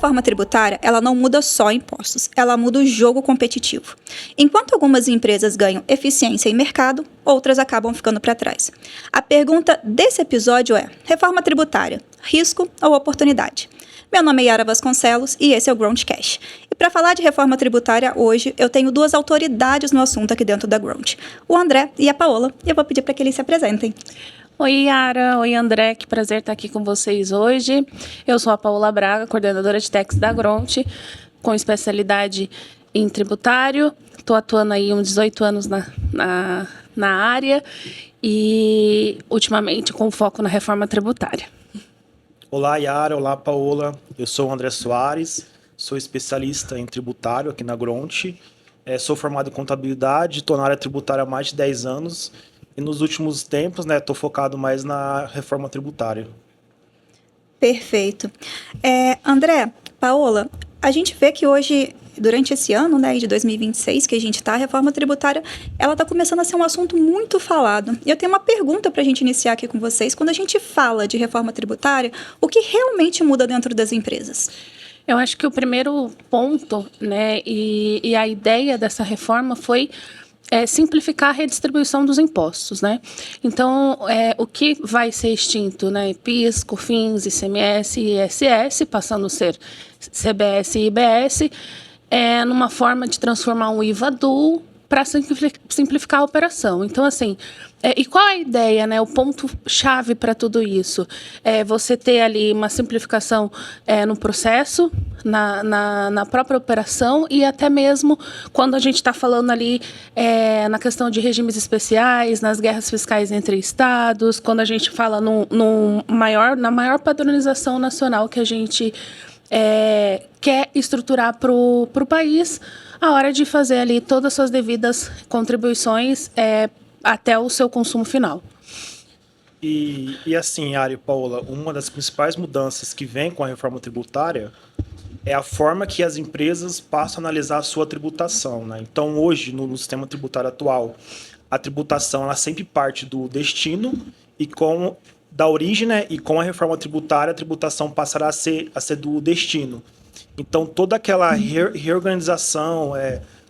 reforma tributária, ela não muda só impostos, ela muda o jogo competitivo. Enquanto algumas empresas ganham eficiência em mercado, outras acabam ficando para trás. A pergunta desse episódio é: reforma tributária, risco ou oportunidade? Meu nome é Yara Vasconcelos e esse é o Groundcast. E para falar de reforma tributária hoje, eu tenho duas autoridades no assunto aqui dentro da Ground, o André e a Paola, e eu vou pedir para que eles se apresentem. Oi, Yara. Oi, André. Que prazer estar aqui com vocês hoje. Eu sou a Paola Braga, coordenadora de Tax da Gront, com especialidade em tributário. Estou atuando aí uns 18 anos na área e, ultimamente, com foco na reforma tributária. Olá, Yara. Olá, Paola. Eu sou o André Soares, sou especialista em tributário aqui na Gront. Sou formado em contabilidade, estou na área tributária há mais de 10 anos. E nos últimos tempos, estou focado mais na reforma tributária. Perfeito. André, Paola, a gente vê que hoje, durante esse ano, de 2026, que a gente está, a reforma tributária, ela está começando a ser um assunto muito falado. E eu tenho uma pergunta para a gente iniciar aqui com vocês. Quando a gente fala de reforma tributária, o que realmente muda dentro das empresas? Eu acho que o primeiro ponto, e a ideia dessa reforma foi simplificar a redistribuição dos impostos, né? Então, o que vai ser extinto, PIS, COFINS, ICMS e ISS, passando a ser CBS e IBS, numa forma de transformar um IVA dual para simplificar a operação. Então, assim, e qual a ideia, o ponto-chave para tudo isso? Você ter ali uma simplificação no processo, na própria operação e até mesmo quando a gente está falando ali na questão de regimes especiais, nas guerras fiscais entre estados, quando a gente fala na maior padronização nacional que a gente quer estruturar para o país, a hora de fazer ali todas as suas devidas contribuições até o seu consumo final. E assim, Yara e Paola, uma das principais mudanças que vem com a reforma tributária é a forma que as empresas passam a analisar a sua tributação, né? Então, hoje, no sistema tributário atual, a tributação ela sempre parte do destino e da origem, e com a reforma tributária, a tributação passará a ser do destino. Então, toda aquela reorganização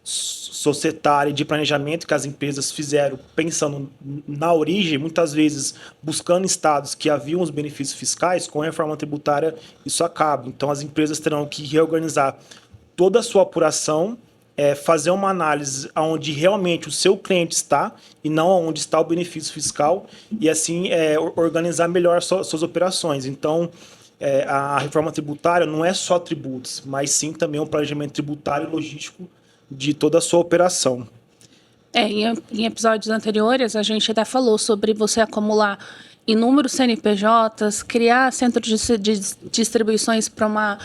societária e de planejamento que as empresas fizeram pensando na origem, muitas vezes buscando estados que haviam os benefícios fiscais, com a reforma tributária isso acaba. Então, as empresas terão que reorganizar toda a sua apuração, fazer uma análise onde realmente o seu cliente está e não onde está o benefício fiscal e, assim, organizar melhor suas operações. Então, a reforma tributária não é só tributos, mas sim também um planejamento tributário e logístico de toda a sua operação. Em episódios anteriores, a gente até falou sobre você acumular inúmeros CNPJs, criar centros de distribuições para uma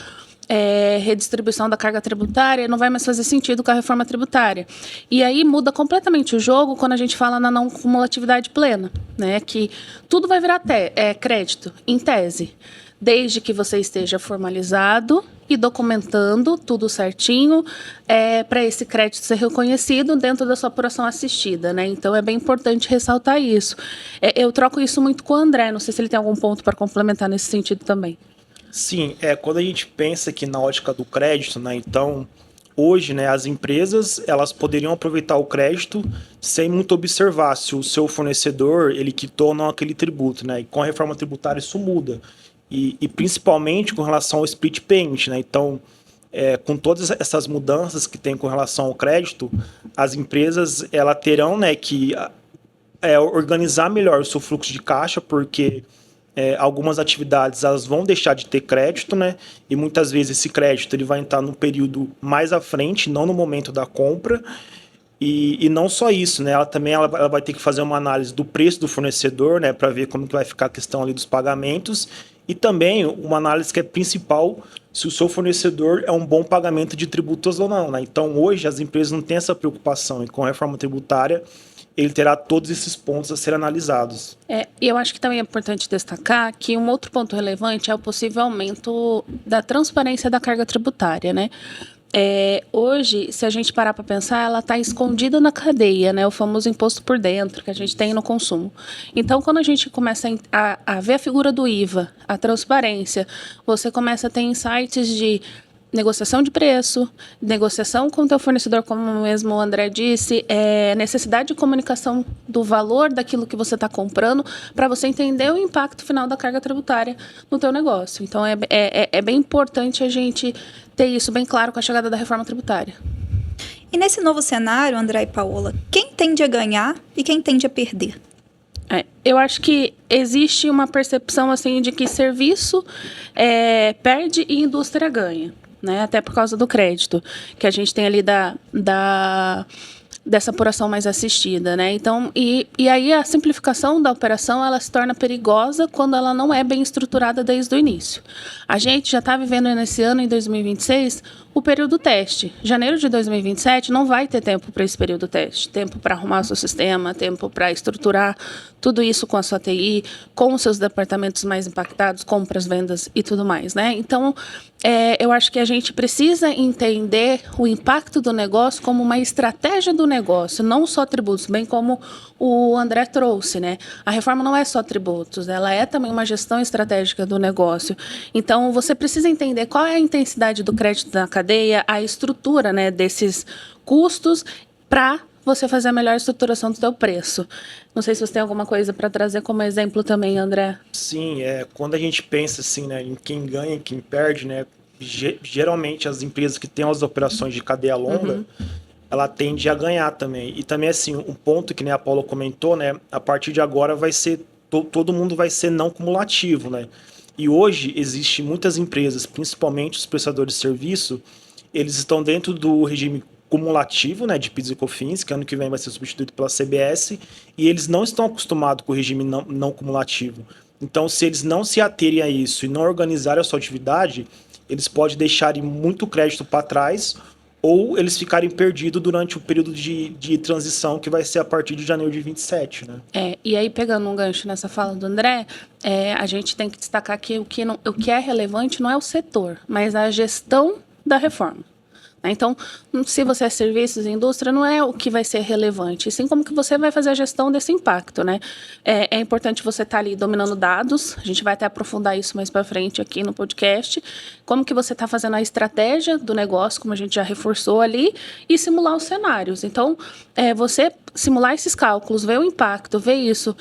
redistribuição da carga tributária, não vai mais fazer sentido com a reforma tributária. E aí muda completamente o jogo quando a gente fala na não cumulatividade plena, que tudo vai virar crédito, em tese, desde que você esteja formalizado e documentando tudo certinho para esse crédito ser reconhecido dentro da sua apuração assistida, Então, é bem importante ressaltar isso. Eu troco isso muito com o André, não sei se ele tem algum ponto para complementar nesse sentido também. Sim, quando a gente pensa aqui na ótica do crédito, então, hoje, as empresas elas poderiam aproveitar o crédito sem muito observar se o seu fornecedor ele quitou ou não aquele tributo, E com a reforma tributária isso muda. E principalmente com relação ao split payment, Então, com todas essas mudanças que tem com relação ao crédito, as empresas elas terão, que organizar melhor o seu fluxo de caixa, porque algumas atividades elas vão deixar de ter crédito, E muitas vezes esse crédito ele vai entrar num período mais à frente, não no momento da compra. E não só isso, Ela também ela vai ter que fazer uma análise do preço do fornecedor, para ver como que vai ficar a questão ali dos pagamentos. E também uma análise que é principal, se o seu fornecedor é um bom pagamento de tributos ou não, Então, hoje, as empresas não têm essa preocupação. E com a reforma tributária, ele terá todos esses pontos a serem analisados. E eu acho que também é importante destacar que um outro ponto relevante é o possível aumento da transparência da carga tributária, Hoje, se a gente parar para pensar, ela está escondida na cadeia, né? O famoso imposto por dentro que a gente tem no consumo. Então, quando a gente começa a ver a figura do IVA, a transparência, você começa a ter insights de negociação de preço, negociação com o teu fornecedor, como mesmo o André disse, necessidade de comunicação do valor daquilo que você está comprando para você entender o impacto final da carga tributária no teu negócio. Então, é bem importante a gente ter isso bem claro com a chegada da reforma tributária. E nesse novo cenário, André e Paola, quem tende a ganhar e quem tende a perder? Eu acho que existe uma percepção assim de que serviço perde e indústria ganha. Né, até por causa do crédito que a gente tem ali dessa apuração mais assistida, né? Então, e aí a simplificação da operação ela se torna perigosa quando ela não é bem estruturada desde o início. A gente já está vivendo nesse ano, em 2026, o período teste. Janeiro de 2027 não vai ter tempo para esse período teste, tempo para arrumar o seu sistema, tempo para estruturar tudo isso com a sua TI, com os seus departamentos mais impactados, compras, vendas e tudo mais, né? Então, eu acho que a gente precisa entender o impacto do negócio como uma estratégia do negócio, não só tributos, bem como o André trouxe, né? A reforma não é só tributos, ela é também uma gestão estratégica do negócio. Então, você precisa entender qual é a intensidade do crédito na cadeia, a estrutura, né, desses custos para você fazer a melhor estruturação do seu preço. Não sei se você tem alguma coisa para trazer como exemplo também, André. Sim, quando a gente pensa assim, né, em quem ganha e quem perde, né, geralmente as empresas que têm as operações de cadeia longa, ela tende a ganhar também. E também assim, um ponto que nem a Paula comentou, né, a partir de agora vai ser todo mundo vai ser não cumulativo, né? E hoje existe muitas empresas, principalmente os prestadores de serviço, eles estão dentro do regime cumulativo, né, de PIS e COFINS, que ano que vem vai ser substituído pela CBS, e eles não estão acostumados com o regime não cumulativo. Então, se eles não se aterem a isso e não organizarem a sua atividade, eles podem deixar muito crédito para trás ou eles ficarem perdidos durante o período de transição, que vai ser a partir de janeiro de 27, né? E aí, pegando um gancho nessa fala do André, a gente tem que destacar que o que é relevante não é o setor, mas a gestão da reforma. Então, se você é serviços e indústria, não é o que vai ser relevante, sim como que você vai fazer a gestão desse impacto, né? É importante você estar ali dominando dados, a gente vai até aprofundar isso mais para frente aqui no podcast, como que você está fazendo a estratégia do negócio, como a gente já reforçou ali, e simular os cenários. Então, você simular esses cálculos, ver o impacto, ver isso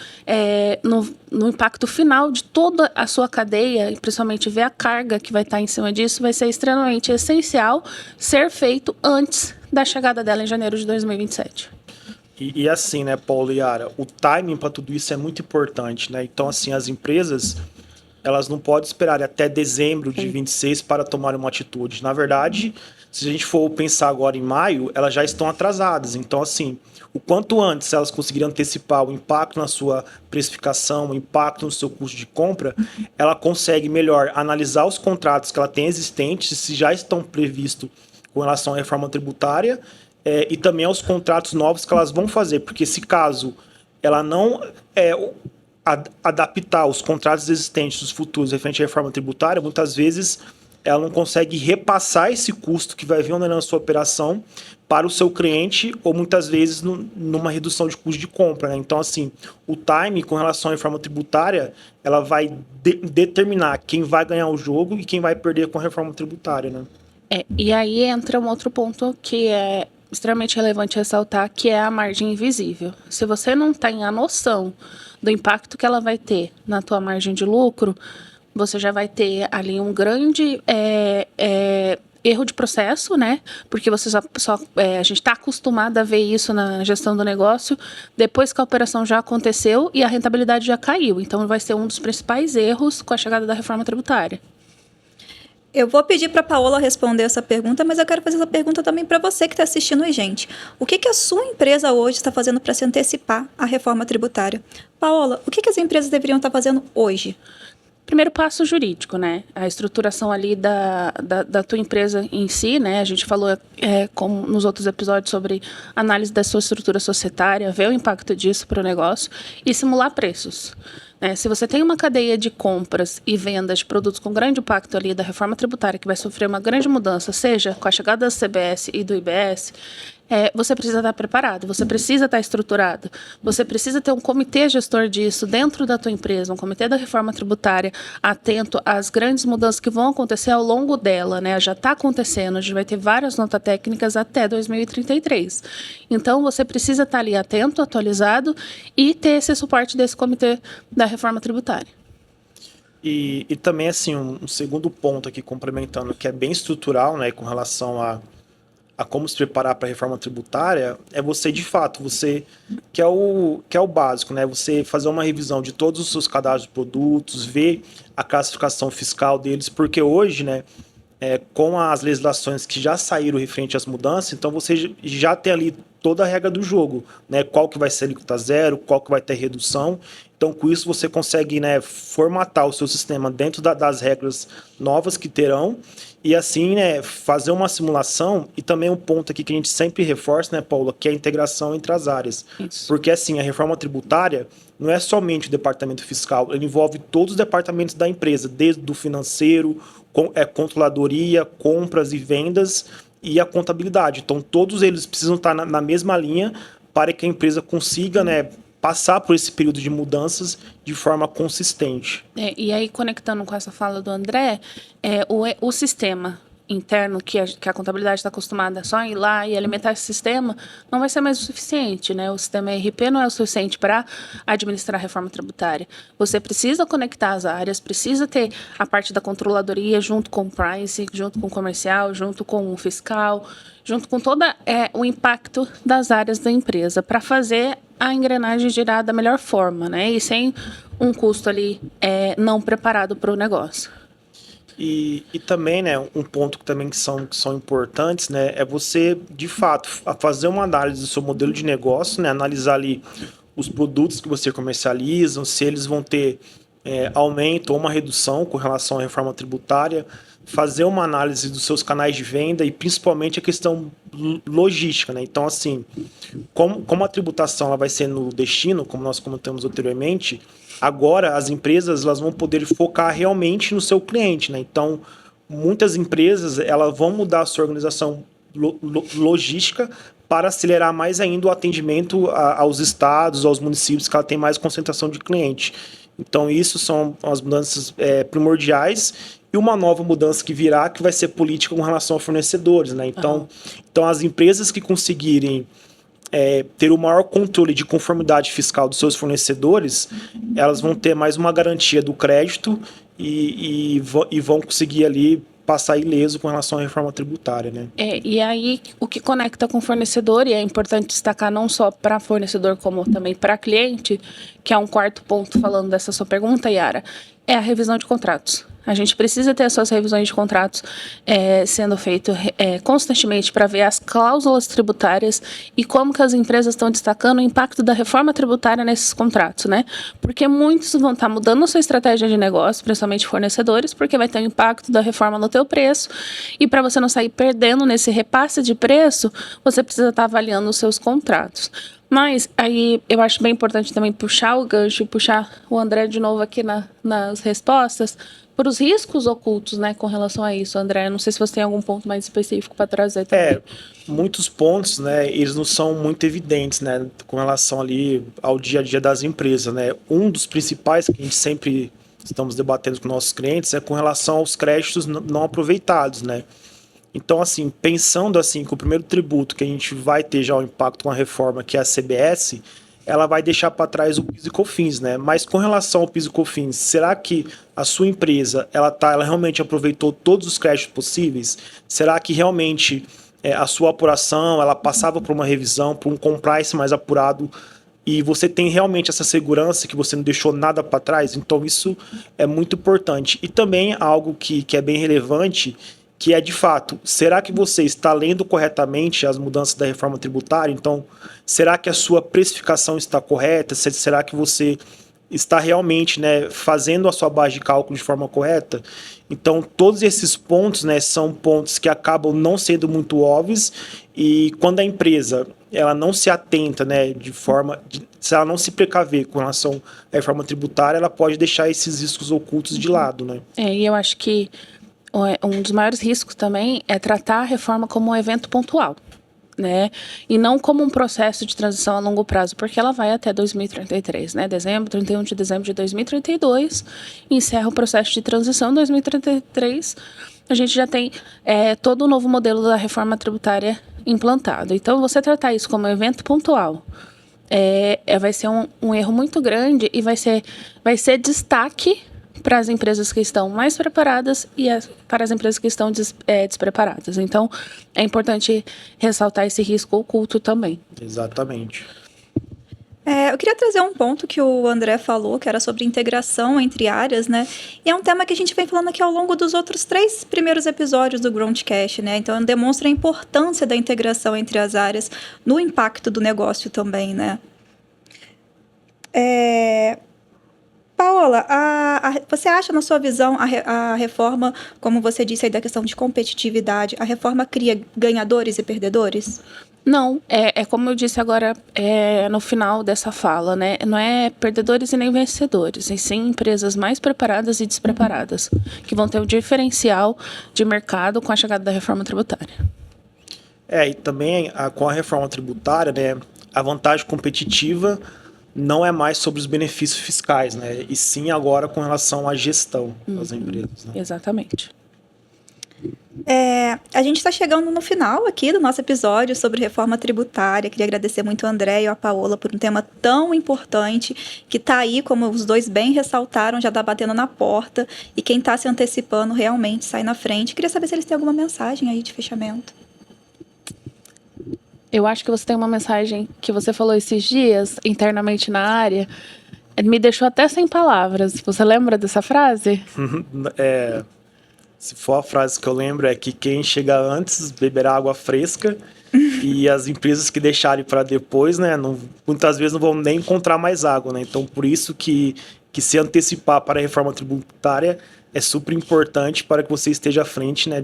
no impacto final de toda a sua cadeia, e principalmente ver a carga que vai estar em cima disso, vai ser extremamente essencial ser feito antes da chegada dela em janeiro de 2027. E assim, né, Paulo e Yara, o timing para tudo isso é muito importante, né? Então, assim, as empresas, elas não podem esperar até dezembro de 26 para tomar uma atitude. Na verdade, se a gente for pensar agora em maio, elas já estão atrasadas. Então, assim, o quanto antes elas conseguirem antecipar o impacto na sua precificação, o impacto no seu custo de compra, ela consegue melhor analisar os contratos que ela tem existentes, se já estão previstos com relação à reforma tributária, e também aos contratos novos que elas vão fazer. Porque se caso ela não adaptar os contratos existentes dos futuros referente à reforma tributária, muitas vezes ela não consegue repassar esse custo que vai vir na sua operação para o seu cliente, ou muitas vezes numa redução de custo de compra, né? Então, assim, o time com relação à reforma tributária, ela vai determinar quem vai ganhar o jogo e quem vai perder com a reforma tributária, né? E aí entra um outro ponto que é extremamente relevante ressaltar, que é a margem invisível. Se você não tem a noção do impacto que ela vai ter na tua margem de lucro, você já vai ter ali um grande erro de processo, né? Porque você a gente está acostumado a ver isso na gestão do negócio depois que a operação já aconteceu e a rentabilidade já caiu. Então, vai ser um dos principais erros com a chegada da reforma tributária. Eu vou pedir para a Paola responder essa pergunta, mas eu quero fazer essa pergunta também para você que está assistindo a gente. O que a sua empresa hoje está fazendo para se antecipar à reforma tributária? Paola, o que as empresas deveriam estar fazendo hoje? Primeiro passo jurídico, né? A estruturação ali da tua empresa em si, né? A gente falou como nos outros episódios sobre análise da sua estrutura societária, ver o impacto disso para o negócio e simular preços. Se você tem uma cadeia de compras e vendas de produtos com grande impacto ali da reforma tributária, que vai sofrer uma grande mudança, seja com a chegada da CBS e do IBS, você precisa estar preparado, você precisa estar estruturado, você precisa ter um comitê gestor disso dentro da tua empresa, um comitê da reforma tributária atento às grandes mudanças que vão acontecer ao longo dela, né? Já está acontecendo, a gente vai ter várias notas técnicas até 2033. Então, você precisa estar ali atento, atualizado e ter esse suporte desse comitê da reforma tributária. E também, assim, um segundo ponto aqui, complementando, que é bem estrutural, né, com relação a como se preparar para a reforma tributária, é você, de fato, você que é o básico, né? Você fazer uma revisão de todos os seus cadastros de produtos, ver a classificação fiscal deles, porque hoje, né, com as legislações que já saíram referente às mudanças, então você já tem ali toda a regra do jogo, né? Qual que vai ser alíquota zero, qual que vai ter redução. Então, com isso, você consegue, né, formatar o seu sistema dentro das regras novas que terão e, assim, né, fazer uma simulação. E também um ponto aqui que a gente sempre reforça, né, Paula, que é a integração entre as áreas. Isso. Porque, assim, a reforma tributária não é somente o departamento fiscal, ele envolve todos os departamentos da empresa, desde o financeiro, controladoria, compras e vendas e a contabilidade. Então, todos eles precisam estar na mesma linha para que a empresa consiga, né, passar por esse período de mudanças de forma consistente. E aí, conectando com essa fala do André, o sistema interno que a contabilidade está acostumada só a ir lá e alimentar esse sistema, não vai ser mais o suficiente, né? O sistema ERP não é o suficiente para administrar a reforma tributária. Você precisa conectar as áreas, precisa ter a parte da controladoria junto com o price, junto com o comercial, junto com o fiscal, junto com todo o impacto das áreas da empresa, para fazer a engrenagem girar da melhor forma, né? E sem um custo ali não preparado para o negócio. E também, né, um ponto que também são importantes, né, é você, de fato, fazer uma análise do seu modelo de negócio, né, analisar ali os produtos que você comercializa, se eles vão ter aumento ou uma redução com relação à reforma tributária, fazer uma análise dos seus canais de venda e principalmente a questão logística, né? Então, assim, como a tributação ela vai ser no destino, como nós comentamos anteriormente, agora as empresas elas vão poder focar realmente no seu cliente, né? Então, muitas empresas elas vão mudar a sua organização logística para acelerar mais ainda o atendimento aos estados, aos municípios que ela tem mais concentração de cliente. Então, isso são as mudanças primordiais. E uma nova mudança que virá, que vai ser política com relação a fornecedores, né? Então, as empresas que conseguirem ter o maior controle de conformidade fiscal dos seus fornecedores, elas vão ter mais uma garantia do crédito e vão conseguir ali passar ileso com relação à reforma tributária, né? E aí o que conecta com o fornecedor, e é importante destacar não só para fornecedor como também para cliente, que é um quarto ponto falando dessa sua pergunta, Yara, é a revisão de contratos. A gente precisa ter as suas revisões de contratos sendo feitas constantemente para ver as cláusulas tributárias e como que as empresas estão destacando o impacto da reforma tributária nesses contratos, né? Porque muitos vão estar mudando a sua estratégia de negócio, principalmente fornecedores, porque vai ter o impacto da reforma no teu preço. E para você não sair perdendo nesse repasse de preço, você precisa estar avaliando os seus contratos. Mas aí eu acho bem importante também puxar o gancho e puxar o André de novo aqui nas respostas para os riscos ocultos, né, com relação a isso, André. Eu não sei se você tem algum ponto mais específico para trazer também. Muitos pontos, né, eles não são muito evidentes, né, com relação ali ao dia a dia das empresas, né. Um dos principais que a gente sempre estamos debatendo com nossos clientes é com relação aos créditos não aproveitados, né. Então, assim, pensando assim que o primeiro tributo que a gente vai ter já o impacto com a reforma, que é a CBS, ela vai deixar para trás o PIS e COFINS, né? Mas com relação ao PIS e COFINS, será que a sua empresa, ela realmente aproveitou todos os créditos possíveis? Será que realmente a sua apuração, ela passava por uma revisão, por um compliance mais apurado, e você tem realmente essa segurança que você não deixou nada para trás? Então, isso é muito importante. E também algo que é bem relevante, que é, de fato, será que você está lendo corretamente as mudanças da reforma tributária? Então, será que a sua precificação está correta? Será que você está realmente, né, fazendo a sua base de cálculo de forma correta? Então, todos esses pontos, né, são pontos que acabam não sendo muito óbvios, e quando a empresa ela não se atenta, né, se ela não se precaver com relação à reforma tributária, ela pode deixar esses riscos ocultos de lado, né? E eu acho que um dos maiores riscos também é tratar a reforma como um evento pontual, né? E não como um processo de transição a longo prazo, porque ela vai até 2033, né? 31 de dezembro de 2032, encerra o processo de transição. Em 2033, a gente já tem todo o novo modelo da reforma tributária implantado. Então, você tratar isso como um evento pontual vai ser um erro muito grande e vai ser destaque para as empresas que estão mais preparadas e para as empresas que estão despreparadas. Então, é importante ressaltar esse risco oculto também. Exatamente. Eu queria trazer um ponto que o André falou, que era sobre integração entre áreas, né? E é um tema que a gente vem falando aqui ao longo dos outros 3 primeiros episódios do Groundcast, né? Então, demonstra a importância da integração entre as áreas no impacto do negócio também, né? Paola, você acha, na sua visão, a reforma, como você disse aí da questão de competitividade, a reforma cria ganhadores e perdedores? Não, como eu disse agora no final dessa fala, né? Não é perdedores e nem vencedores, e sim empresas mais preparadas e despreparadas, que vão ter um diferencial de mercado com a chegada da reforma tributária. E também com a reforma tributária, né, a vantagem competitiva não é mais sobre os benefícios fiscais, né? E sim agora com relação à gestão das empresas. Né? Exatamente. A gente está chegando no final aqui do nosso episódio sobre reforma tributária. Queria agradecer muito ao André e a Paola por um tema tão importante que está aí, como os dois bem ressaltaram, já está batendo na porta. E quem está se antecipando realmente sai na frente. Queria saber se eles têm alguma mensagem aí de fechamento. Eu acho que você tem uma mensagem que você falou esses dias, internamente na área, me deixou até sem palavras. Você lembra dessa frase? Se for a frase que eu lembro, é que quem chega antes beberá água fresca e as empresas que deixarem para depois, né, muitas vezes não vão nem encontrar mais água, né? Então, por isso que se antecipar para a reforma tributária é super importante para que você esteja à frente, né,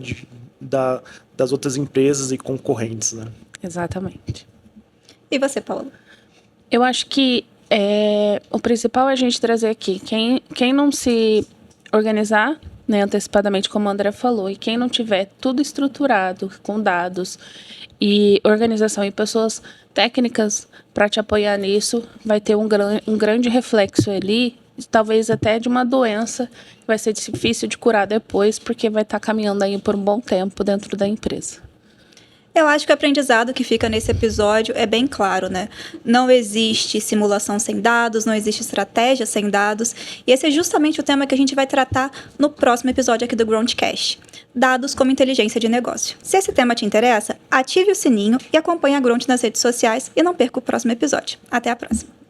das outras empresas e concorrentes, né? Exatamente. E você, Paola? Eu acho que o principal é a gente trazer aqui quem não se organizar, né, antecipadamente, como o André falou, e quem não tiver tudo estruturado, com dados e organização e pessoas técnicas para te apoiar nisso, vai ter um grande reflexo ali, talvez até de uma doença que vai ser difícil de curar depois, porque vai estar caminhando aí por um bom tempo dentro da empresa. Eu acho que o aprendizado que fica nesse episódio é bem claro, né? Não existe simulação sem dados, não existe estratégia sem dados. E esse é justamente o tema que a gente vai tratar no próximo episódio aqui do Groundcast. Dados como inteligência de negócio. Se esse tema te interessa, ative o sininho e acompanhe a Ground nas redes sociais e não perca o próximo episódio. Até a próxima!